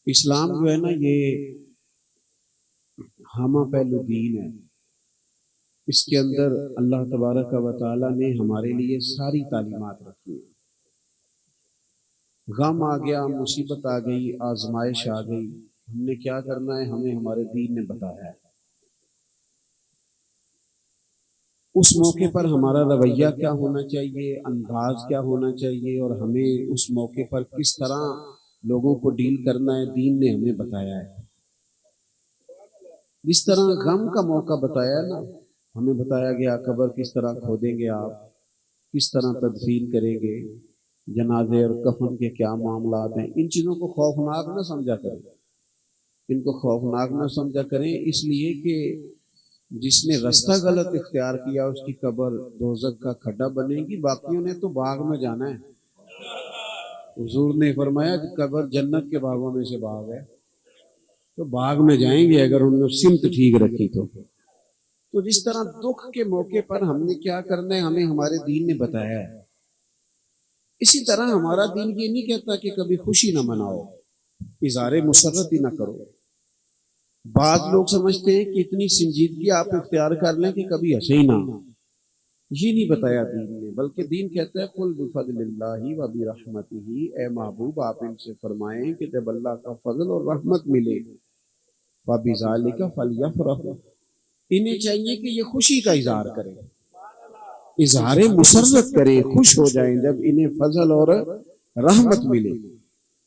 اسلام جو ہے نا یہ ہمہ پہلو دین ہے. اس کے اندر اللہ تبارک و تعالیٰ نے ہمارے لیے ساری تعلیمات رکھی ہیں. غم آ گیا، مصیبت آ گئی، آزمائش آ گئی، ہم نے کیا کرنا ہے ہمیں ہمارے دین نے بتایا ہے. اس موقع پر ہمارا رویہ کیا ہونا چاہیے، انداز کیا ہونا چاہیے، اور ہمیں اس موقع پر کس طرح لوگوں کو ڈیل کرنا ہے، دین نے ہمیں بتایا ہے. جس طرح غم کا موقع بتایا نا، ہمیں بتایا گیا قبر کس طرح کھودیں گے، آپ کس طرح تدفین کریں گے، جنازے اور کفن کے کیا معاملات ہیں. ان چیزوں کو خوفناک نہ سمجھا کریں، ان کو خوفناک نہ سمجھا کریں، اس لیے کہ جس نے رستہ غلط اختیار کیا اس کی قبر دوزخ کا کھڈا بنے گی. باقیوں نے تو باغ میں جانا ہے. حضور نے فرمایا کہ قبر جنت کے باغوں میں سے باغ ہے، تو باغ میں جائیں گے اگر انہوں نے سمت ٹھیک رکھی تو جس طرح دکھ کے موقع پر ہم نے کیا کرنا ہے ہمیں ہمارے دین نے بتایا ہے، اسی طرح ہمارا دین یہ نہیں کہتا کہ کبھی خوشی نہ مناؤ، اظہار مسرت ہی نہ کرو. بعض لوگ سمجھتے ہیں کہ اتنی سنجیدگی آپ اختیار کر لیں کہ کبھی ہنسے ہی نہ. یہ نہیں بتایا دین نے، بلکہ دین کہتا ہے قل بفضل اللہ و برحمتہ، اے محبوب آپ ان سے فرمائیں کہ جب اللہ کا فضل اور رحمت ملے فبذالک فلیفرحوا، انہیں چاہیے کہ یہ خوشی کا اظہار کریں، اظہار مسرت کریں، خوش ہو جائیں جب انہیں فضل اور رحمت ملے.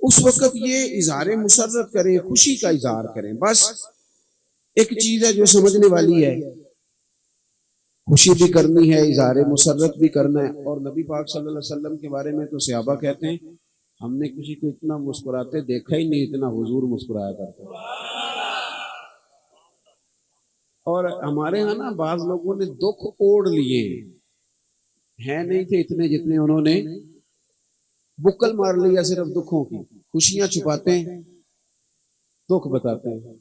اس وقت یہ اظہار مسرت کریں، خوشی کا اظہار کریں. بس ایک چیز ہے جو سمجھنے والی ہے، خوشی بھی کرنی ہے، اظہار مسرت بھی کرنا ہے. اور نبی پاک صلی اللہ علیہ وسلم کے بارے میں تو صحابہ کہتے ہیں ہم نے کسی کو اتنا مسکراتے دیکھا ہی نہیں اتنا حضور مسکرایا کرتے. اور ہمارے ہاں نا بعض لوگوں نے دکھ اوڑھ لیے ہیں، نہیں تھے اتنے جتنے انہوں نے بکل مار لیا صرف دکھوں کی. خوشیاں چھپاتے ہیں، دکھ بتاتے ہیں.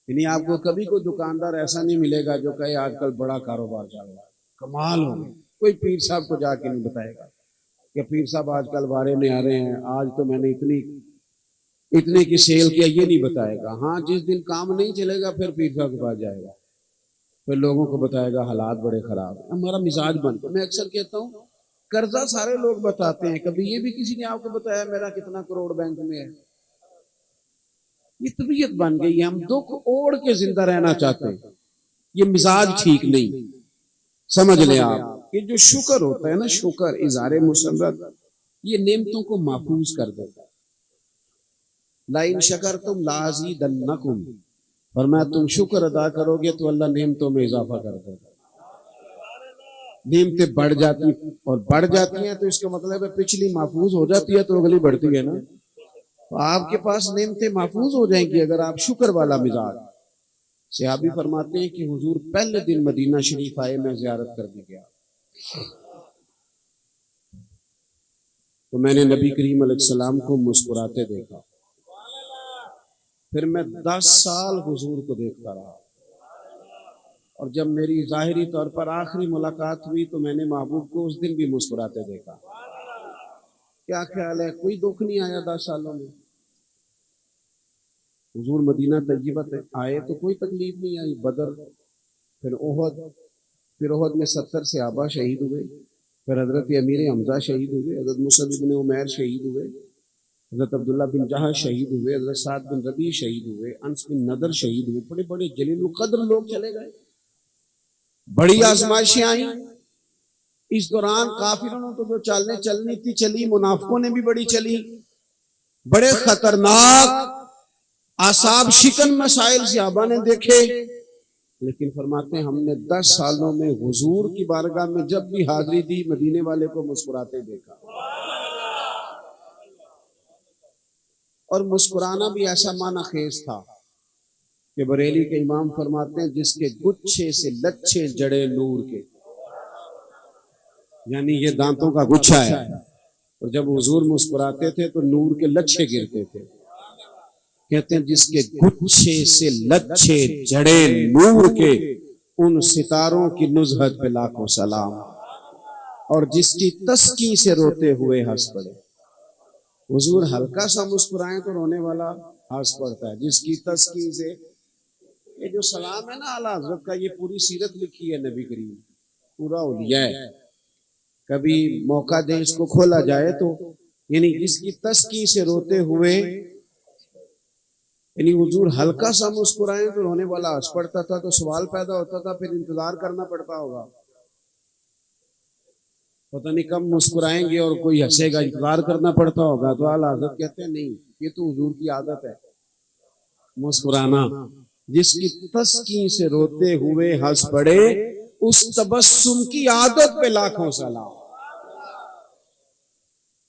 یعنی آپ کو کبھی کوئی دکاندار ایسا نہیں ملے گا جو کہے آج کل بڑا کاروبار چل رہا ہے، کمال ہو گیا. کوئی پیر صاحب کو جا کے نہیں بتائے گا کہ پیر صاحب آج کل بارے میں آ رہے ہیں، آج تو میں نے اتنے کی سیل کیا، یہ نہیں بتائے گا. ہاں جس دن کام نہیں چلے گا پھر پیر صاحب کے پاس جائے گا، پھر لوگوں کو بتائے گا حالات بڑے خراب ہیں. ہمارا مزاج بنتا. میں اکثر کہتا ہوں قرضہ سارے لوگ بتاتے ہیں، کبھی یہ بھی کسی نے آپ کو بتایا میرا کتنا کروڑ بینک میں ہے؟ یہ طبیعت بن گئی ہے، ہم دکھ اوڑھ کے زندہ رہنا چاہتے ہیں. یہ مزاج ٹھیک نہیں. سمجھ لیں آپ، یہ جو شکر ہوتا ہے نا، شکر اظہار مسرت، یہ نعمتوں کو محفوظ کر دیتا ہے. لَإِن شَكَرْتُمْ لَأَزِيدَنَّكُمْ، فرمایا تم شکر ادا کرو گے تو اللہ نعمتوں میں اضافہ کر دیتا ہے. نعمتیں بڑھ جاتی اور بڑھ جاتی ہیں تو اس کا مطلب ہے پچھلی محفوظ ہو جاتی ہے تو اگلی بڑھتی ہے نا. تو آپ کے پاس نعمتیں محفوظ ہو جائیں گی اگر آپ شکر والا مزاج. صحابی فرماتے ہیں کہ حضور پہلے دن مدینہ شریف آئے، میں زیارت کرنے گیا تو میں نے نبی کریم علیہ السلام کو مسکراتے دیکھا. پھر میں 10 سال حضور کو دیکھتا رہا، اور جب میری ظاہری طور پر آخری ملاقات ہوئی تو میں نے محبوب کو اس دن بھی مسکراتے دیکھا. کیا خیال ہے کوئی دکھ نہیں آیا 10 سالوں میں؟ حضور مدینہ طیبہ آئے تو کوئی تکلیف نہیں آئی. بدر، پھر احد میں 70 صحابہ شہید ہوئے، پھر حضرت امیر حمزہ شہید ہوئے، حضرت مصعب بن عمیر شہید ہوئے، حضرت عبداللہ بن جہش شہید ہوئے، حضرت سعد بن ربیع شہید ہوئے، انس بن نضر شہید ہوئے. بڑے بڑے جلیل القدر لوگ چلے گئے. بڑی آزمائشیں آئیں. اس دوران کافروں نے تو جو چلنی تھی چلی، منافقوں نے بھی بڑی چلی. بڑے خطرناک اعصاب شکن مسائل صحابہ نے دیکھے، لیکن فرماتے ہیں ہم نے 10 سالوں میں حضور کی بارگاہ میں جب بھی حاضری دی مدینے والے کو مسکراتے دیکھا. اور مسکرانا بھی ایسا معنی خیز تھا کہ بریلی کے امام فرماتے ہیں جس کے گچھے سے لچھے جڑے نور کے، یعنی یہ دانتوں کا گچھا ہے، اور جب حضور مسکراتے تھے تو نور کے لچھے گرتے تھے. کہتے ہیں جس کے گچھے سے لچھے جڑے نور کے، ان ستاروں کی نزہت پہ لاکھوں سلام، اور جس کی تسکی سے روتے ہوئے ہنس پڑے. حضور ہلکا سا مسکرائیں تو رونے والا ہنس پڑتا ہے. جس کی تسکین سے یہ جو سلام ہے نا اعلیٰ حضرت کا، یہ پوری سیرت لکھی ہے نبی کریم، پورا اولیاء ہے. کبھی موقع دے اس کو کھولا جائے تو یعنی جس کی تسکین سے روتے ہوئے، یعنی حضور ہلکا سا مسکرائیں تو رونے والا ہنس پڑتا تھا. تو سوال پیدا ہوتا تھا پھر انتظار کرنا پڑتا ہوگا، پتہ نہیں کب مسکرائیں گے اور کوئی ہنسے گا، انتظار کرنا پڑتا ہوگا. تو اعلیٰ حضرت کہتے ہیں نہیں، یہ تو حضور کی عادت ہے مسکرانا. جس کی تسکین سے روتے ہوئے ہنس پڑے، اس تبسم کی عادت پہ لاکھوں سلام.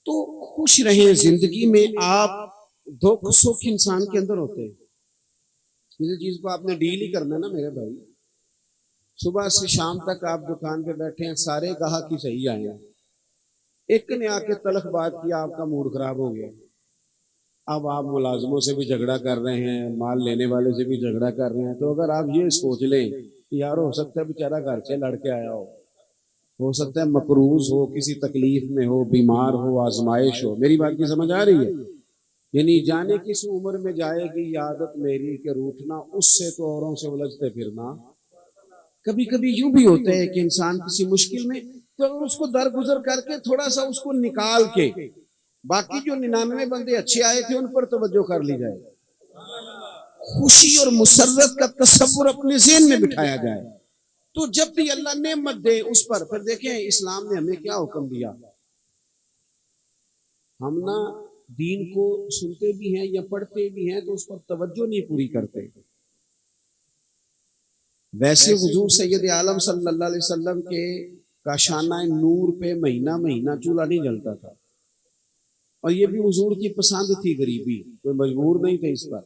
تو خوش رہیں زندگی میں آپ. دکھ سکھ انسان کے اندر ہوتے ہیں، کسی چیز کو آپ نے ڈیل ہی کرنا ہے نا میرے بھائی. صبح سے شام تک آپ دکان پہ بیٹھے ہیں، سارے گاہک کی صحیح آئے ہیں، ایک نے آ کے تلخ بات کی، آپ کا موڈ خراب ہو گیا. اب آپ ملازموں سے بھی جھگڑا کر رہے ہیں، مال لینے والے سے بھی جھگڑا کر رہے ہیں. تو اگر آپ یہ سوچ لیں کہ یار ہو سکتا ہے بیچارہ گھر سے لڑ کے آیا ہو سکتا ہے مقروض ہو، کسی تکلیف میں ہو، بیمار ہو، آزمائش ہو. میری بات کی سمجھ آ رہی ہے؟ یعنی جانے کس عمر میں جائے گی یہ عادت میری کہ روٹھنا، اس سے تو اوروں سے الجھتے پھرنا. کبھی کبھی یوں بھی ہوتا ہے کہ انسان کسی مشکل میں تو اس کو درگزر کر کے تھوڑا سا اس کو نکال کے باقی جو 99 بندے اچھے آئے تھے ان پر توجہ کر لی جائے، خوشی اور مسرت کا تصور اپنے ذہن میں بٹھایا جائے. تو جب بھی اللہ نعمت دے اس پر، پھر دیکھیں اسلام نے ہمیں کیا حکم دیا. ہم نا دین کو سنتے بھی ہیں یا پڑھتے بھی ہیں تو اس پر توجہ نہیں پوری کرتے. ویسے حضور سید عالم صلی اللہ علیہ وسلم کے کاشانہ نور پہ مہینہ مہینہ چولہا نہیں جلتا تھا، اور یہ بھی حضور کی پسند تھی. غریبی کوئی مجبور نہیں تھے اس پر،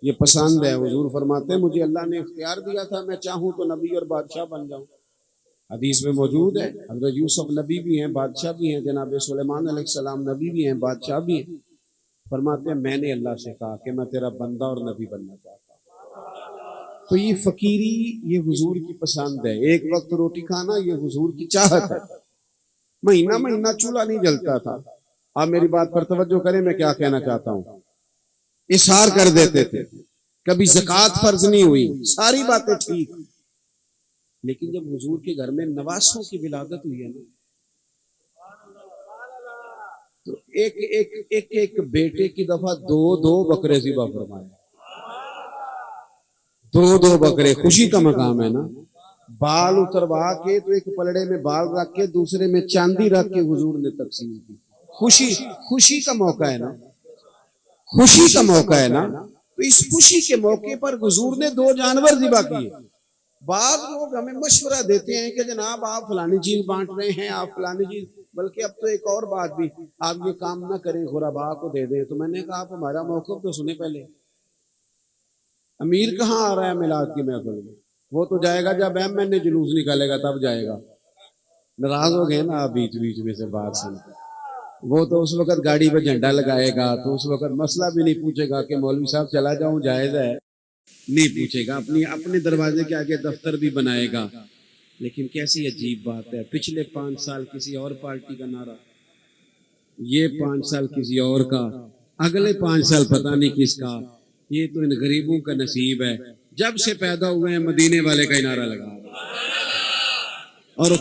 یہ پسند ہے. حضور فرماتے ہیں مجھے اللہ نے اختیار دیا تھا، میں چاہوں تو نبی اور بادشاہ بن جاؤں. حدیث میں موجود ہے. حضرت یوسف نبی بھی ہیں، بادشاہ بھی ہیں. جناب سلیمان علیہ السلام نبی بھی ہیں، بادشاہ بھی ہیں. فرماتے ہیں میں نے اللہ سے کہا کہ میں تیرا بندہ اور نبی بننا چاہتا ہوں. تو یہ فقیری یہ حضور کی پسند ہے. ایک وقت روٹی کھانا یہ حضور کی چاہت ہے. مہینہ مہینہ چولہا نہیں جلتا تھا. آپ میری بات پر توجہ کریں، میں کیا کہنا چاہتا ہوں. اظہار کر دیتے تھے، کبھی زکوٰۃ فرض نہیں ہوئی، ساری باتیں ٹھیک. لیکن جب حضور کے گھر میں نواسوں کی ولادت ہوئی ہے نا، تو ایک بیٹے کی دفعہ دو بکرے ذبح فرمائے. دو بکرے، خوشی کا مقام ہے نا. بال اتروا کے تو ایک پلڑے میں بال رکھ کے دوسرے میں چاندی رکھ کے حضور نے تقسیم کی. خوشی کا موقع ہے نا، خوشی کا موقع ہے نا. تو اس خوشی کے موقع پر حضور نے 2 جانور ذبح کیے. بعض لوگ ہمیں مشورہ دیتے ہیں کہ جناب آپ فلانی چیز بانٹ رہے ہیں، آپ فلانی چیز، بلکہ اب تو ایک اور بات بھی، آپ یہ کام نہ کریں، غرباء کو دے دیں. تو میں نے کہا آپ ہمارا موقف تو سنیں پہلے. امیر کہاں آ رہا ہے میلاد کی محفل میں؟ وہ تو جائے گا جب ایم این اے جلوس نکالے گا تب جائے گا. ناراض ہو گئے نا آپ بیچ میں سے بات سن کے. وہ تو اس وقت گاڑی پہ جھنڈا لگائے گا تو اس وقت مسئلہ بھی نہیں پوچھے گا کہ مولوی صاحب چلا جاؤں جائز ہے، نہیں پوچھے گا. اپنے دروازے کے آگے دفتر بھی بنائے گا. لیکن کیسی عجیب بات ہے، پچھلے 5 سال کسی اور پارٹی کا نعرہ، یہ 5 سال کسی اور کا، اگلے 5 سال پتہ نہیں کس کا. یہ تو ان غریبوں کا نصیب ہے، جب سے پیدا ہوئے ہیں مدینے والے کا نعرہ لگا. اور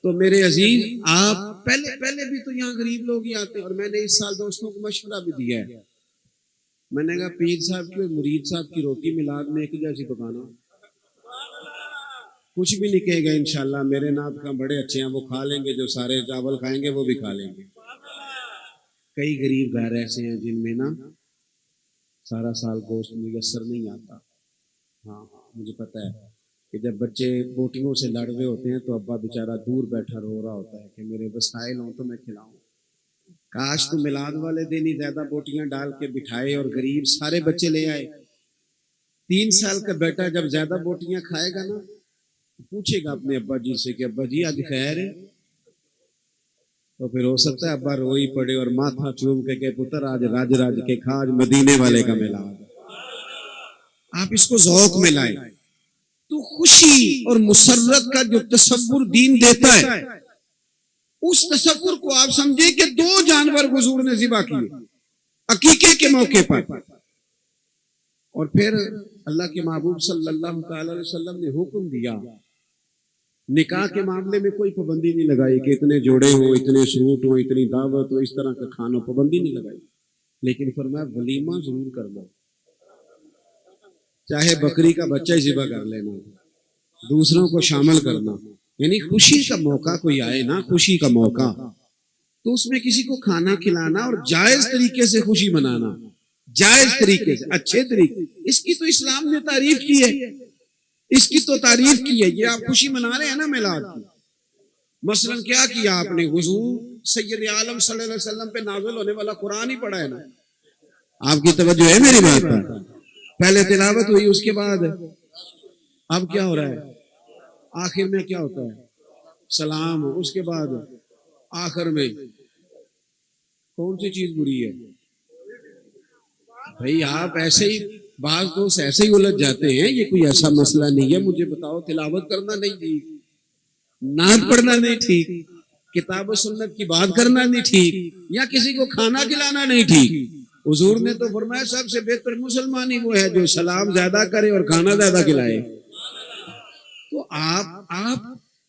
تو میرے عزیز، آپ پہلے بھی تو یہاں غریب لوگ ہی آتے ہیں. اور میں نے اس سال دوستوں کو مشورہ بھی دیا ہے. میں نے کہا پیر صاحب کی اور مرید صاحب کی روٹی میلاد میں ایک جیسی پکانا، کچھ بھی نہیں کہے گا انشاءاللہ. میرے نات کا بڑے اچھے ہیں، وہ کھا لیں گے، جو سارے چاول کھائیں گے وہ بھی کھا لیں گے. کئی غریب گھر ایسے ہیں جن میں نا سارا سال گوشت میسر نہیں آتا. ہاں مجھے پتا ہے کہ جب بچے بوٹیوں سے لڑ رہے ہوتے ہیں تو ابا بیچارہ دور بیٹھا رو رہا ہوتا ہے کہ میرے وسائل ہوں تو میں کھلاؤں. کاش تو میلاد والے دن ہی زیادہ بوٹیاں ڈال کے بٹھائے اور غریب سارے بچے لے آئے. 3 سال کا بیٹا جب زیادہ بوٹیاں کھائے گا نا پوچھے گا اپنے ابا جی سے کہ ابا جی آج خیر ہے, تو پھر ہو سکتا ہے ابا روئی پڑے اور ماتھا چوم کے کہ پتر آج راج راج کے کھا, آج مدینے والے کا میلاد. آپ اس کو ذوق میں لائیں. تو خوشی اور مسرت کا جو تصور دین دیتا ہے اس تصور کو آپ سمجھیں کہ 2 جانور حضور نے ذبح کیے عقیقے کے موقع پر, اور پھر اللہ کے محبوب صلی اللہ تعالی علیہ وسلم نے حکم دیا. نکاح کے معاملے میں کوئی پابندی نہیں لگائی کہ اتنے جوڑے ہوں, اتنے سوٹ ہوں, اتنی دعوت ہو, اس طرح کا کھانا, پابندی نہیں لگائی. لیکن فرمایا ولیمہ ضرور کر لو, چاہے بکری کا بچہ ہی ذبح کر لینا, دوسروں کو شامل کرنا. یعنی خوشی کا موقع کوئی آئے نا, خوشی کا موقع, تو اس میں کسی کو کھانا کھلانا اور جائز طریقے سے خوشی منانا, جائز طریقے سے, اچھے طریقے. اس کی تو اسلام نے تعریف کی ہے, اس کی تو تعریف کی ہے. یہ آپ خوشی منا رہے ہیں نا میلاد کی. مثلا کیا کیا آپ نے, حضور سید عالم صلی اللہ علیہ وسلم پہ نازل ہونے والا قرآن ہی پڑھا ہے نا. آپ کی توجہ ہے میری بات پر؟ پہلے تلاوت ہوئی, اس کے بعد اب کیا ہو رہا ہے, آخر میں کیا ہوتا ہے, سلام. اس کے بعد آخر میں کون سی چیز بری ہے بھائی؟ آپ ایسے ہی, بعض دوست ایسے ہی الجھ جاتے ہیں, یہ کوئی ایسا مسئلہ نہیں ہے. مجھے بتاؤ, تلاوت کرنا نہیں ٹھیک, نعت پڑھنا نہیں ٹھیک, کتاب و سنت کی بات کرنا نہیں ٹھیک, یا کسی کو کھانا کھلانا نہیں ٹھیک. حضور نے تو فرمایا سب سے بہتر مسلمان ہی وہ ہے جو سلام زیادہ کرے اور کھانا زیادہ کھلائے. تو آپ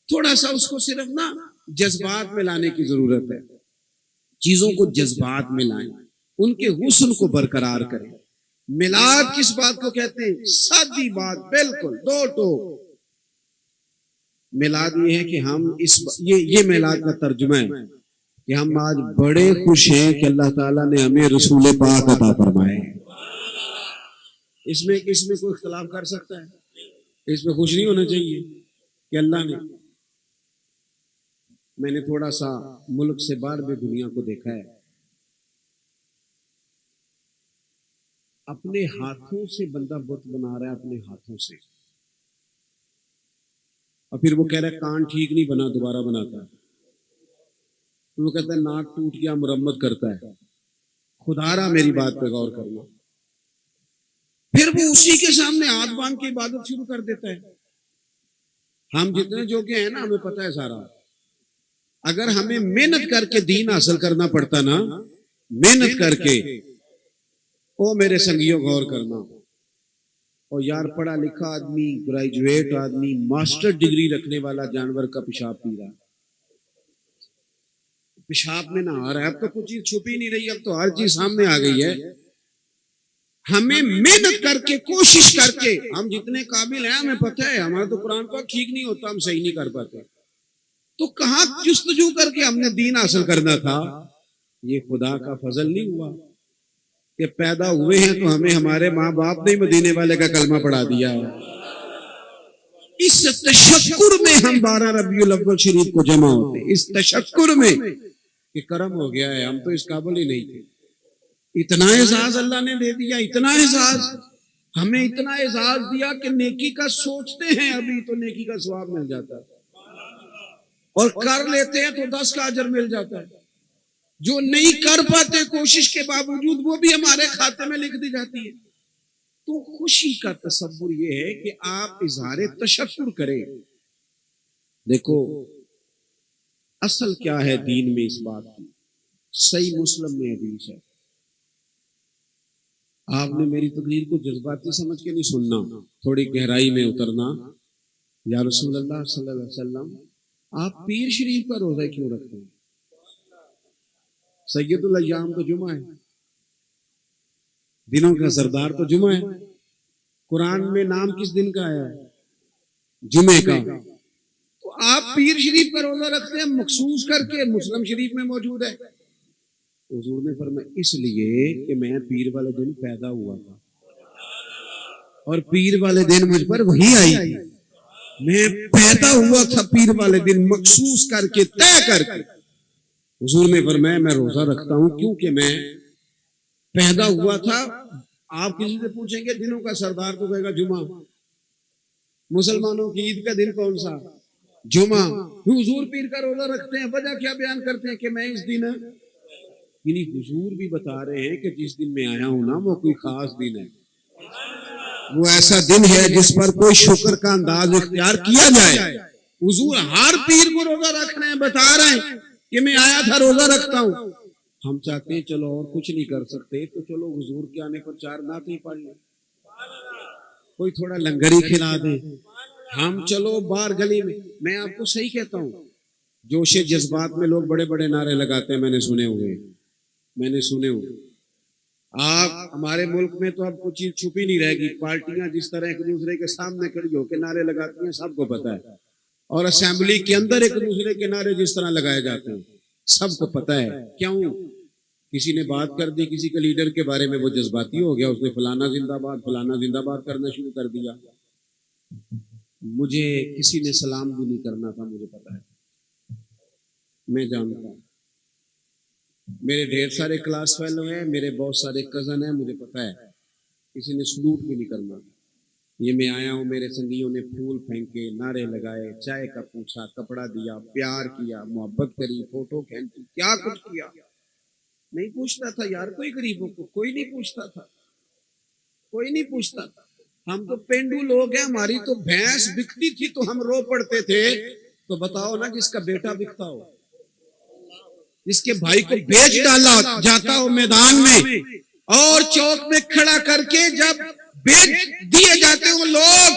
تھوڑا سا اس کو صرف نا جذبات میں لانے کی ضرورت ہے. چیزوں کو جذبات میں لائیں, ان کے حسن کو برقرار کریں. میلاد کس بات کو کہتے ہیں؟ سادی بات, بالکل 2 ٹوک. میلاد یہ ہے کہ ہم یہ میلاد کا ترجمہ ہے کہ ہم آج بڑے خوش ہیں کہ اللہ تعالیٰ نے ہمیں رسول پاک عطا فرمائے. اس میں کوئی اختلاف کر سکتا ہے؟ اس میں خوش نہیں ہونا چاہیے کہ اللہ نے. میں نے تھوڑا سا ملک سے باہر بھی دنیا کو دیکھا ہے, اپنے ہاتھوں سے بندہ بت بنا رہا ہے, اپنے ہاتھوں سے, اور پھر وہ کہہ رہا ہے کان ٹھیک نہیں بنا, دوبارہ بناتا ہے. وہ کہتا ہے ناک ٹوٹ گیا, مرمت کرتا ہے. خدا را میری بات پہ غور کرنا. پھر وہ اسی کے سامنے ہاتھ باندھ کے عبادت شروع کر دیتا ہے. ہم جتنے جو کہ ہیں نا, ہمیں پتہ ہے سارا. اگر ہمیں محنت کر کے دین حاصل کرنا پڑتا نا, محنت کر کے, او میرے سنگیوں غور کرنا, اور یار پڑھا لکھا آدمی, گریجویٹ آدمی, ماسٹر ڈگری رکھنے والا جانور کا پیشاب پی رہا, پیشاب میں نہ آ رہا ہے. اب تو کچھ چیز چھپی نہیں رہی, اب تو ہر چیز سامنے آ گئی ہے. ہمیں محنت کر کے, کوشش کر کے, ہم جتنے قابل ہیں ہمیں پتہ ہے ہمارا تو قرآن پاک ٹھیک نہیں ہوتا, ہم صحیح نہیں کر پاتے. تو کہاں جستجو کر کے ہم نے دین حاصل کرنا تھا؟ یہ خدا کا فضل نہیں ہوا کہ پیدا ہوئے ہیں تو ہمیں ہمارے ماں باپ نے مدینے والے کا کلمہ پڑھا دیا. اس تشکر میں ہم 12 ربیع الاول شریف کو جمع ہوتے ہیں, اس تشکر میں کہ کرم ہو گیا ہے, ہم تو اس قابل ہی نہیں تھے. اتنا اعزاز اللہ نے دے دیا, اتنا اعزاز, ہمیں اتنا اعزاز دیا کہ نیکی کا سوچتے ہیں ابھی تو نیکی کا ثواب مل جاتا ہے, اور کر لیتے ہیں تو 10 کا اجر مل جاتا ہے. جو نہیں کر پاتے کوشش کے باوجود وہ بھی ہمارے کھاتے میں لکھ دی جاتی ہے. تو خوشی کا تصور یہ ہے کہ آپ اظہار تشکر کریں. دیکھو اصل کیا ہے دین میں اس بات کی, صحیح مسلم میں حدیث ہے. آپ نے میری تقریر کو جذباتی سمجھ کے نہیں سننا, تھوڑی گہرائی میں اترنا. یا رسول اللہ صلی اللہ علیہ وسلم, آپ پیر شریف کا روزہ کیوں رکھتے ہیں؟ سید الایام تو جمعہ ہے, دنوں کا سردار تو جمعہ ہے. قرآن میں نام کس دن کا آیا ہے؟ جمعے کا. تو آپ پیر شریف کا روزہ رکھتے ہیں مخصوص کر کے, مسلم شریف میں موجود ہے. حضور نے فرمایا اس لیے کہ میں پیر والے دن پیدا ہوا تھا, اور پیر والے دن مجھ پر وحی آئی تھی. میں پیدا ہوا تھا پیر والے دن, مخصوص کر کے, طے کر کے. حضور نے فرمایا میں روزہ رکھتا ہوں کیونکہ میں پیدا ہوا تھا. آپ کسی سے پوچھیں گے دنوں کا سردار تو کہے گا جمعہ. مسلمانوں کی عید کا دن کون سا؟ جمعہ. حضور پیر کا روزہ رکھتے ہیں، وجہ کیا بیان کرتے ہیں کہ میں اس دن، یعنی حضور بھی بتا رہے ہیں کہ جس دن میں آیا ہوں نا وہ کوئی خاص دن ہے، وہ ایسا دن ہے جس پر کوئی شکر کا انداز اختیار کیا جائے. حضور ہر پیر کو روزہ رکھ رہے ہیں، بتا رہے ہیں کہ میں آیا تھا روزہ رکھتا ہوں. ہم چاہتے ہیں چلو اور کچھ نہیں کر سکتے تو چلو حضور کے آنے پر 4 نعتیں پڑھ لیں، کوئی تھوڑا لنگر ہی کھلا دیں. ہم چلو باہر گلی میں آپ کو صحیح کہتا ہوں، جوش جذبات میں لوگ بڑے بڑے نعرے لگاتے ہیں، میں نے سنے ہوئے. آپ ہمارے ملک میں تو اب کچھ چیز چھپی نہیں رہے گی. پارٹیاں جس طرح ایک دوسرے کے سامنے کھڑی ہو کے نعرے لگاتی ہیں سب کو پتا ہے، اور اسمبلی کے اندر ایک دوسرے کے نعرے جس طرح لگائے جاتے ہیں سب کو پتا ہے. کیوں؟ کسی نے بات کر دی کسی کے لیڈر کے بارے میں، وہ جذباتی ہو گیا، اس نے فلانا زندہ باد فلانا زندہ باد کرنا شروع کر دیا. مجھے کسی نے سلام بھی نہیں کرنا تھا، مجھے پتا ہے، میں جانتا ہوں. میرے ڈھیر سارے کلاس فیلو ہیں، میرے بہت سارے کزن ہیں، مجھے پتا ہے کسی نے سلوٹ بھی نہیں کرنا. یہ میں آیا ہوں، میرے سنگیوں نے پھول پھینکے، نعرے لگائے، چائے کا پوچھا، کپڑا دیا، پیار کیا، محبت کری، فوٹو کھینچی، کیا کچھ کیا. نہیں پوچھتا تھا یار کوئی غریبوں کو، کوئی نہیں پوچھتا تھا، کوئی نہیں پوچھتا تھا. ہم تو پینڈو لوگ ہیں، ہماری تو بھینس بکتی تھی تو ہم رو پڑتے تھے. تو بتاؤ نا جس کا بیٹا بکتا ہو، جس کے بھائی کو بیچ ڈالا جاتا ہو میدان میں، اور چوک میں کھڑا کر کے جب بیچ دیے جاتے ہو لوگ،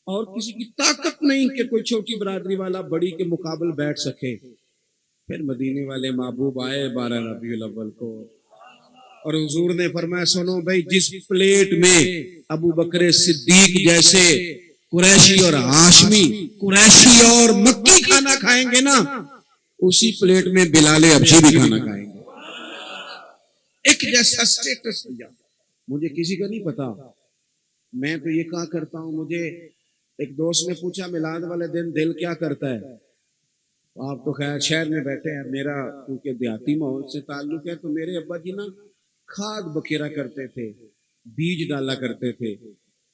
اور کسی کی طاقت نہیں کہ کوئی چھوٹی برادری والا بڑی کے مقابل بیٹھ سکے. پھر مدینے والے محبوب آئے 12 ربیع الاول کو، اور حضور نے فرمایا سنو بھائی، جس پلیٹ میں ابو بکر صدیق جیسے قریشی اور ہاشمی، قریشی اور مکی کھانا کھائیں گے نا، اسی پلیٹ میں بلال حبشی بھی کھانا کھائیں گے. ایک جیسا سٹیٹس دیا. مجھے کسی کا نہیں پتا، میں تو یہ کہا کرتا ہوں. مجھے ایک دوست نے پوچھا میلاد والے دن دل کیا کرتا ہے؟ آپ تو خیر شہر میں بیٹھے ہیں، میرا کیونکہ دیہاتی ماحول سے تعلق ہے، تو میرے ابا جی نا کھاد بکھیرا کرتے تھے، بیج ڈالا کرتے تھے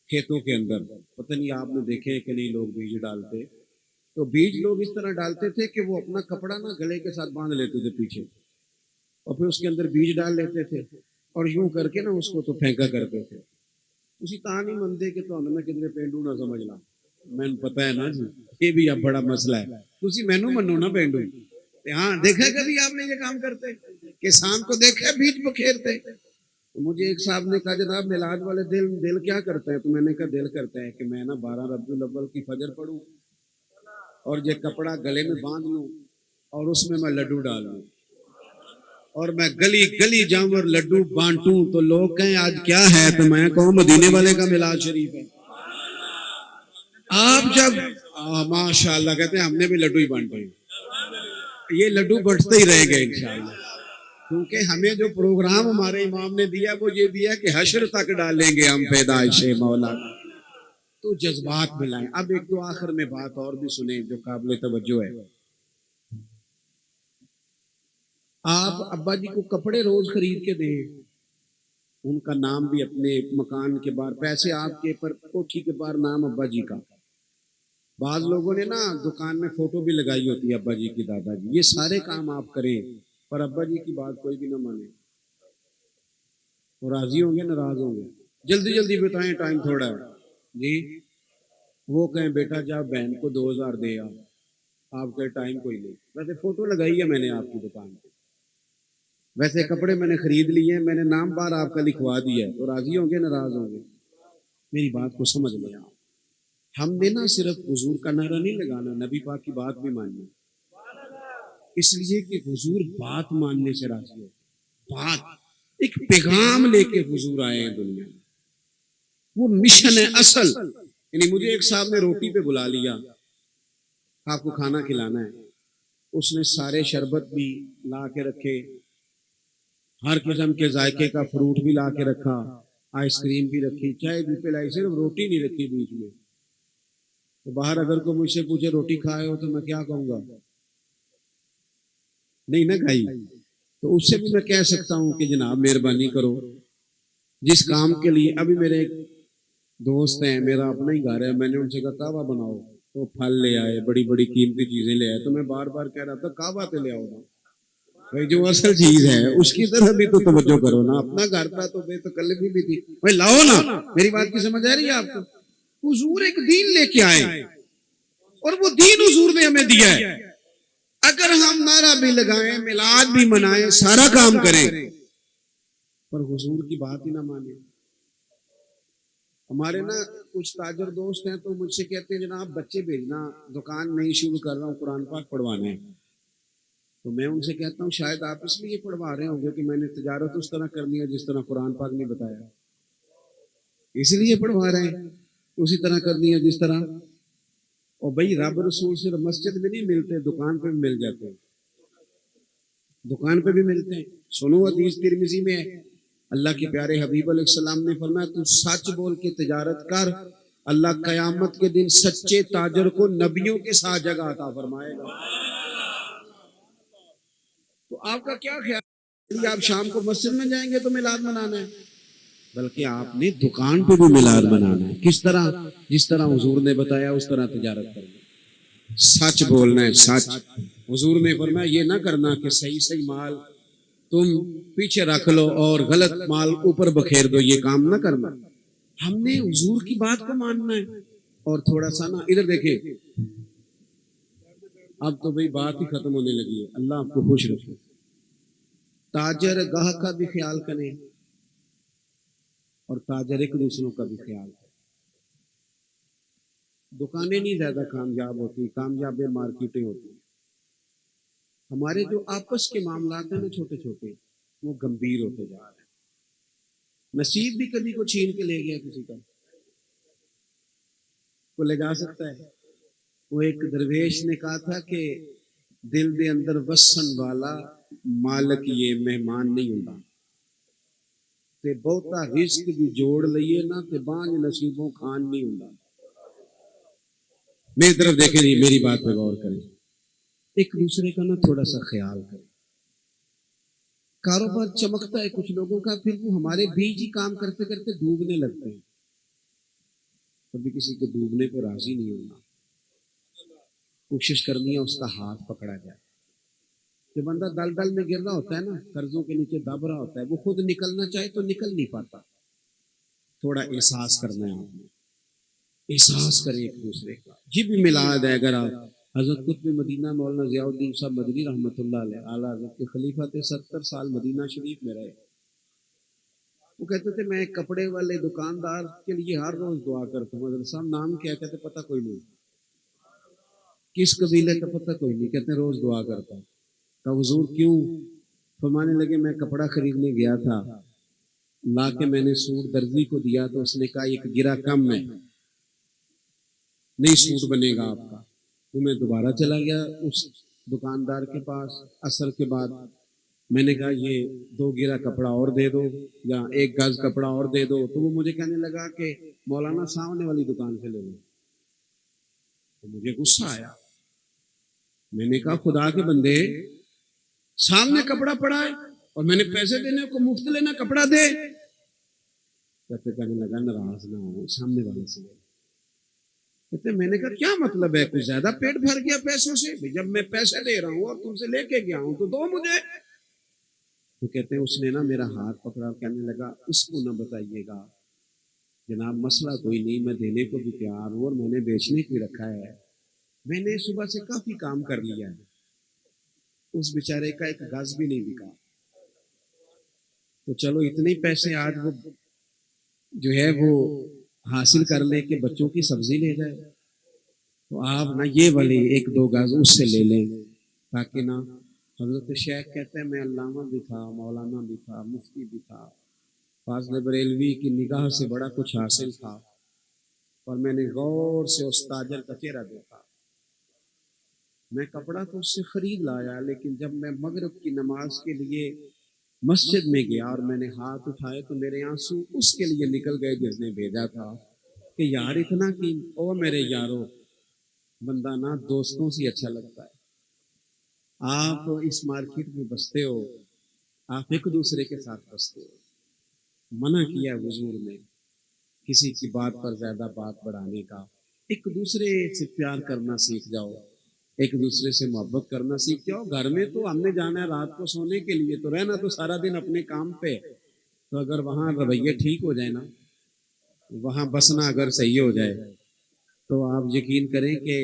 کھیتوں کے اندر. پتہ نہیں آپ نے دیکھے کہ نہیں لوگ بیج ڈالتے. تو بیج لوگ اس طرح ڈالتے تھے کہ وہ اپنا کپڑا نا گلے کے ساتھ باندھ لیتے تھے پیچھے، اور پھر اس کے اندر بیج ڈال لیتے تھے، اور یوں کر کے نا اس کو تو پھینکا کرتے تھے. اسی طرح نہیں منتے کہ تو ہمیں کتنے پینڈو نہ سمجھ لا، میں پتہ ہے نا جی یہ بھی اب بڑا مسئلہ ہے. تسی مینو منو نا پینڈو. ہاں دیکھا کبھی آپ نے یہ کام کرتے؟ کسان کو دیکھا بیج بکھیرتے؟ مجھے ایک صاحب نے کہا جناب میلاد والے دل کیا کرتا ہے؟ تو میں نے کہا دل کرتا ہے کہ میں نا 12 ربیع الاول کی فجر پڑھوں، اور یہ کپڑا گلے میں باندھ لوں، اور اس میں لڈو ڈال لوں، اور میں گلی گلی جاؤں اور لڈو بانٹوں. تو لوگ کہیں آج کیا ہے؟ تو میں کہوں مدینے والے کا میلاد شریف ہے. آپ جب ماشاء اللہ کہتے ہیں ہم نے بھی لڈو ہی بانٹے ہیں. یہ لڈو بٹتے ہی رہ گئے انشاءاللہ، کیونکہ ہمیں جو پروگرام ہمارے امام نے دیا وہ یہ دیا کہ حشر تک ڈالیں گے ہم پیدائش مولا. تو جذبات ملائیں. اب ایک دو آخر میں بات اور بھی سنیں جو قابل توجہ ہے. آپ ابا جی کو کپڑے روز خرید کے دیں، ان کا نام بھی اپنے مکان کے باہر، پیسے آپ کے پر کوٹھی کے باہر نام ابا جی کا. بعض لوگوں نے نا دکان میں فوٹو بھی لگائی ہوتی ہے ابا جی کی، دادا جی. یہ سارے کام آپ کریں، پر ابا جی کی بات کوئی بھی نہ مانے. وہ راضی ہوں گے ناراض ہوں گے؟ جلدی جلدی بتائیں، ٹائم تھوڑا ہے جی. وہ کہیں بیٹا جا بہن کو 2000 دے آ، آپ کے ٹائم کوئی نہیں. ویسے فوٹو لگائی ہے میں نے آپ کی دکان پہ، ویسے کپڑے میں نے خرید لیے ہیں، میں نے نام بار آپ کا لکھوا دیا ہے. تو راضی ہوں گے ناراض ہوں گے؟ میری بات کو سمجھ لیں آپ. ہم نے نا صرف حضور کا نعرہ نہیں لگانا، نبی پاک کی بات بھی ماننی، اس لیے کہ حضور بات ماننے سے راضی ہو. بات ایک پیغام لے کے حضور آئے ہیں دنیا میں، وہ مشن ہے اصل. یعنی مجھے ایک صاحب نے روٹی پہ بلا لیا، آپ کو کھانا کھلانا ہے. اس نے سارے شربت بھی لا کے رکھے، ہر قسم کے ذائقے کا فروٹ بھی لا کے رکھا، آئس کریم بھی رکھی، چائے بھی پلائی، صرف روٹی نہیں رکھی بیچ میں. تو باہر اگر کوئی مجھ سے پوچھے روٹی کھائے ہو تو میں کیا کہوں گا؟ نہیں نہ کھائی تو اس سے بھی میں کہہ سکتا ہوں کہ جناب مہربانی کرو، جس کام کے لیے ابھی میرے ایک دوست ہیں، میرا اپنا ہی گھر ہے، میں نے ان سے کہا کعبہ بناؤ، وہ پھل لے آئے، بڑی بڑی قیمتی چیزیں لے آئے، تو میں بار بار کہہ رہا تھا کعبہ پہ لے آؤ نا بھائی، جو اصل چیز ہے اس کی طرف بھی تو توجہ کرو نا، اپنا گھر تھا تو بے تکلفی بھی تھی بھائی لاؤ نا، میری بات کی سمجھ آ رہی ہے آپ کو؟ حضور ایک دین لے کے آئے اور وہ دین حضور نے ہمیں دیا ہے، اگر ہم نعرہ بھی لگائیں، میلاد بھی منائیں، سارا کام کریں، پر حضور کی بات ہی نہ مانیں۔ ہمارے نا کچھ تاجر دوست ہیں تو مجھ سے کہتے ہیں جناب بچے بھیجنا، دکان نہیں شروع کر رہا ہوں، قرآن پاک پڑھوانے ہیں، تو میں ان سے کہتا ہوں شاید آپ اس لیے پڑھوا رہے ہوں گے کہ میں نے تجارت اس طرح کرنی ہے جس طرح قرآن پاک نے بتایا، اس لیے پڑھوا رہے ہیں اسی طرح کرنی ہے جس طرح۔ اور بھائی رب رسول صرف مسجد میں نہیں ملتے، دکان پہ بھی مل جاتے ہیں، دکان پہ بھی ملتے ہیں۔ سنو حدیث ترمذی میں ہے، اللہ کے پیارے حبیب علیہ السلام نے فرمایا تو سچ بول کے تجارت کر، اللہ قیامت کے دن سچے تاجر کو نبیوں کے ساتھ جگہ عطا فرمائے گا۔ تو آپ کا کیا خیال ہے؟ آپ شام کو مسجد میں جائیں گے تو میلاد منانا ہے، بلکہ آپ نے دکان پہ بھی میلاد منانا ہے۔ کس طرح؟ جس طرح حضور نے بتایا اس طرح تجارت کرنا، سچ بولنا ہے، سچ۔ حضور نے فرمایا یہ نہ کرنا کہ صحیح صحیح مال تم پیچھے رکھ لو اور غلط مال اوپر بکھیر دو، یہ کام نہ کرنا۔ ہم نے حضور کی بات کو ماننا ہے۔ اور تھوڑا سا نا ادھر دیکھیں، اب تو بھئی بات ہی ختم ہونے لگی ہے، اللہ آپ کو خوش رکھے۔ تاجر گاہک کا بھی خیال کریں اور تاجر ایک دوسروں کا بھی خیال کریں۔ دکانیں نہیں زیادہ کامیاب ہوتی، کامیاب مارکیٹیں ہوتی ہیں۔ ہمارے جو آپس کے معاملات ہیں نا چھوٹے چھوٹے، وہ گمبھیر ہوتے جا رہے ہیں۔ نصیب بھی کبھی کو چھین کے لے گیا کسی کا، کو لے جا سکتا ہے۔ وہ ایک درویش نے کہا تھا کہ دل دے اندر وسن والا مالک یہ مہمان نہیں ہوندا، تے بہتا رزق بھی جوڑ لئیے نا تے بانج نصیبوں کھان نہیں ہوندا۔ میری طرف دیکھیں جی، میری بات پہ غور کریں، ایک دوسرے کا نا تھوڑا سا خیال کریں۔ کاروبار چمکتا ہے کچھ لوگوں کا، پھر وہ ہمارے بیچ ہی کام کرتے کرتے ڈوبنے لگتے ہیں۔ کبھی کسی کو ڈوبنے پہ راضی نہیں ہونا، کوشش کرنی ہے اس کا ہاتھ پکڑا جائے۔ جو بندہ دل دل میں گر رہا ہوتا ہے نا، قرضوں کے نیچے دب رہا ہوتا ہے، وہ خود نکلنا چاہے تو نکل نہیں پاتا۔ تھوڑا احساس کرنا ہے آپ نے، احساس کریں ایک دوسرے کا۔ جی بھی میلاد ہے، اگر آپ حضرت قطب مدینہ مولانا ضیاء الدین صاحب مدنی رحمۃ اللہ علیہ، اعلیٰ حضرت کے خلیفہ تھے، 70 سال مدینہ شریف میں رہے۔ وہ کہتے تھے میں کپڑے والے دکاندار کے لیے ہر روز دعا کرتا ہوں۔ حضرت صاحب نام کیا؟ کہتے پتہ کوئی نہیں، کس قبیلے کا پتہ کوئی نہیں، کہتے روز دعا کرتا ہوں۔ تو حضور کیوں؟ فرمانے لگے میں کپڑا خریدنے گیا تھا، لا کے میں نے سوٹ درزی کو دیا تو اس نے کہا ایک گرا کم ہے، نہیں سوٹ بنے گا آپ کا۔ تو میں دوبارہ چلا گیا اس دکاندار کے پاس عصر کے بعد، میں نے کہا یہ 2 گرا کپڑا اور دے دو یا 1 گز کپڑا اور دے دو، تو وہ مجھے کہنے لگا کہ مولانا سامنے والی دکان سے لے لو۔ تو مجھے غصہ آیا، میں نے کہا خدا کے بندے، سامنے کپڑا پڑا ہے اور میں نے پیسے دینے کو مفت لینا، کپڑا دے۔ کہنے لگا ناراض نہ ہو، سامنے والے سے لے۔ کہتے میں نے کہا کیا مطلب ہے، کچھ زیادہ پیٹ بھر گیا پیسوں سے؟ جب میں پیسے دے رہا ہوں اور تم سے لے کے گیا ہوں تو دو مجھے۔ تو کہتے ہیں اس نے نا میرا ہاتھ پکڑا، کہنے لگا اس کو نہ بتائیے گا جناب، مسئلہ کوئی نہیں، میں دینے کو بھی تیار ہوں اور میں نے بیچنے کو رکھا ہے، میں نے صبح سے کافی کام کر لیا ہے۔ اس بیچارے کا 1 گز بھی نہیں بکا، تو چلو اتنے پیسے آج وہ جو ہے وہ حاصل کر لے کہ بچوں کی سبزی لے جائے، تو آپ نہ یہ والی 1-2 گز اس سے لے لیں، تاکہ نہ۔ حضرت شیخ کہتے ہیں میں علامہ بھی تھا، مولانا بھی تھا، مفتی بھی تھا، فاضل بریلوی کی نگاہ سے بڑا کچھ حاصل تھا، اور میں نے غور سے اس تاجر کا چہرہ دیکھا۔ میں کپڑا تو اس سے خرید لایا، لیکن جب میں مغرب کی نماز کے لیے مسجد میں گیا اور میں نے ہاتھ اٹھائے تو میرے آنسو اس کے لیے نکل گئے جس نے بھیجا تھا کہ یار اتنا کی، او میرے یارو، بندہ نا دوستوں سے اچھا لگتا ہے۔ آپ اس مارکیٹ میں بستے ہو، آپ ایک دوسرے کے ساتھ بستے ہو، منع کیا حضور نے کسی کی بات پر زیادہ بات بڑھانے کا، ایک دوسرے سے پیار کرنا سیکھ جاؤ، ایک دوسرے سے محبت کرنا سیکھ جاؤ۔ گھر میں تو ہم نے جانا ہے رات کو سونے کے لیے، تو رہنا تو سارا دن اپنے کام پہ، تو اگر وہاں رویے ٹھیک ہو جائے نا، وہاں بسنا اگر صحیح ہو جائے، تو آپ یقین کریں کہ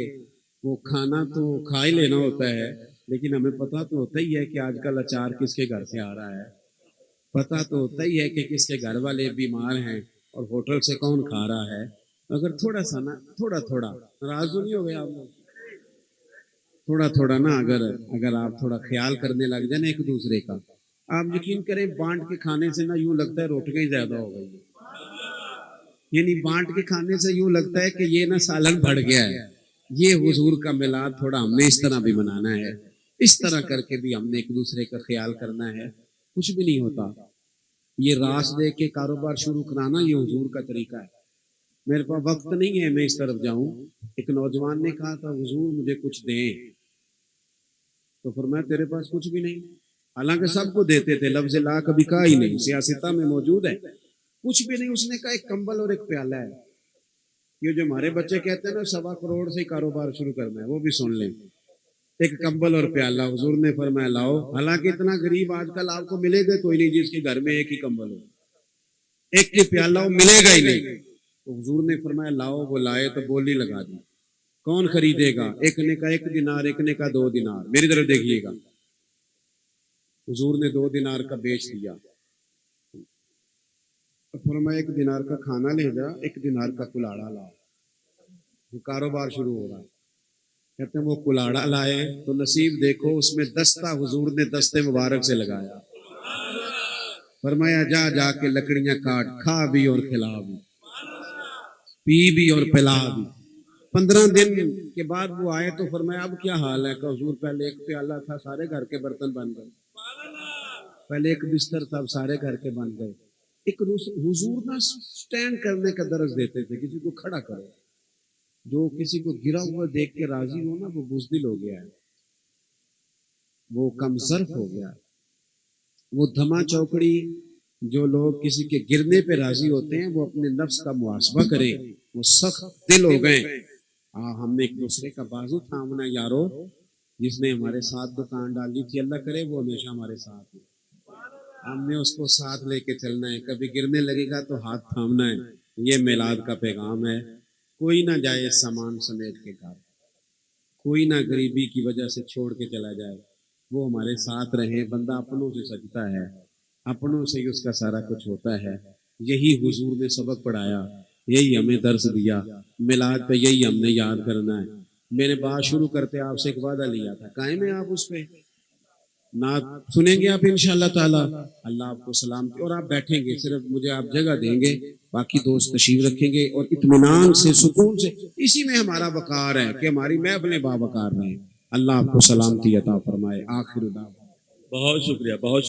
وہ کھانا تو کھا ہی لینا ہوتا ہے، لیکن ہمیں پتہ تو ہوتا ہی ہے کہ آج کل اچار کس کے گھر سے آ رہا ہے، پتہ تو ہوتا ہی ہے کہ کس کے گھر والے بیمار ہیں اور ہوٹل سے کون کھا رہا ہے۔ اگر تھوڑا سا نا، تھوڑا تھوڑا ناراض تو نہیں ہو گئے آپ لوگ، تھوڑا تھوڑا نا، اگر آپ تھوڑا خیال کرنے لگ جائیں نا ایک دوسرے کا، آپ یقین کریں بانٹ کے کھانے سے نا یوں لگتا ہے روٹیاں ہی زیادہ ہو گئی، یعنی بانٹ کے کھانے سے یوں لگتا ہے کہ یہ نا سالن بڑھ گیا ہے۔ یہ حضور کا میلاد تھوڑا ہم نے اس طرح بھی منانا ہے، اس طرح کر کے بھی ہم نے ایک دوسرے کا خیال کرنا ہے، کچھ بھی نہیں ہوتا۔ یہ راس دے کے کاروبار شروع کرانا یہ حضور کا طریقہ ہے۔ میرے پاس وقت نہیں ہے میں اس طرف جاؤں۔ ایک نوجوان نے کہا تھا حضور مجھے کچھ دیں، تو فرمایا تیرے پاس کچھ بھی نہیں، حالانکہ سب کو دیتے تھے، لفظ لا کبھی کہا ہی نہیں، سیاستہ میں موجود ہے، کچھ بھی نہیں۔ اس نے کہا ایک کمبل اور ایک پیالہ ہے۔ یہ جو ہمارے بچے کہتے ہیں نا 1.25 کروڑ سے کاروبار شروع کرنا ہے، وہ بھی سن لیں، ایک کمبل اور پیالہ۔ حضور نے فرمایا لاؤ، حالانکہ اتنا غریب آج کل آپ کو ملے گا کوئی نہیں جس کے گھر میں ایک ہی کمبل ہو، ایک ہی پیالہ ہو، ملے گا ہی نہیں۔ تو حضور نے فرمایا لاؤ، وہ لائے تو بولی لگا دی، کون خریدے گا؟ ایک نے کہا 1 دینار، ایک نے کہا 2 دینار، میری طرف دیکھیے گا۔ حضور نے 2 دینار کا بیچ دیا، فرمایا 1 دینار کا کھانا لے جا، 1 دینار کا کلاڑا لا۔ کاروبار شروع ہو رہا ہے، کہتے ہیں وہ کلاڑا لائے تو نصیب دیکھو اس میں دستہ حضور نے دستے مبارک سے لگایا، فرمایا جا جا کے لکڑیاں کاٹ، کھا بھی اور کھلا بھی، پی بھی اور پلا بھی۔ 15 دن کے بعد وہ آئے تو فرمایا اب کیا حال ہے؟ کہ حضور پہلے ایک پیالہ تھا، سارے گھر کے برتن بن گئے، پہلے ایک بستر تھا، اب سارے گھر کے بن گئے۔ ایک حضور نا سٹینڈ کرنے کا درس دیتے تھے، کسی کو کھڑا کرو، جو کسی کو گرا ہوا دیکھ کے راضی ہو نا وہ بزدل ہو گیا ہے، وہ کم ظرف ہو گیا ہے۔ وہ دھما چوکڑی جو لوگ کسی کے گرنے پہ راضی ہوتے ہیں وہ اپنے نفس کا محاسبہ کریں، وہ سخت دل ہو گئے۔ ہم نے ایک دوسرے کا بازو تھامنا یارو، جس نے ہمارے ساتھ دکان ڈالی تھی اللہ کرے وہ ہمیشہ ہمارے ساتھ ہے، ہم نے اس کو ساتھ لے کے چلنا ہے، کبھی گرنے لگے گا تو ہاتھ تھامنا ہے۔ یہ میلاد کا پیغام ہے۔ کوئی نہ جائے سامان سمیٹ کے گھر، کوئی نہ غریبی کی وجہ سے چھوڑ کے چلا جائے، وہ ہمارے ساتھ رہے۔ بندہ اپنوں سے سجتا ہے، اپنوں سے ہی اس کا سارا کچھ ہوتا ہے۔ یہی حضور نے سبق پڑھایا، یہی ہمیں درس دیا۔ میلاد پہ یہی ہم نے یاد کرنا ہے۔ میں نے بات شروع کرتے آپ سے ایک وعدہ لیا تھا، قائم ہے آپ اس پہ؟ نعت سنیں گے آپ انشاءاللہ تعالی؟ اللہ آپ کو سلامتی، اور آپ بیٹھیں گے، صرف مجھے آپ جگہ دیں گے، باقی دوست تشریف رکھیں گے، اور اطمینان سے سکون سے، اسی میں ہمارا وقار ہے کہ ہماری محفلیں باوقار رہیں۔ اللہ آپ کو سلامتی عطا فرمائے۔ آخر دعوانا، بہت شکریہ، بہت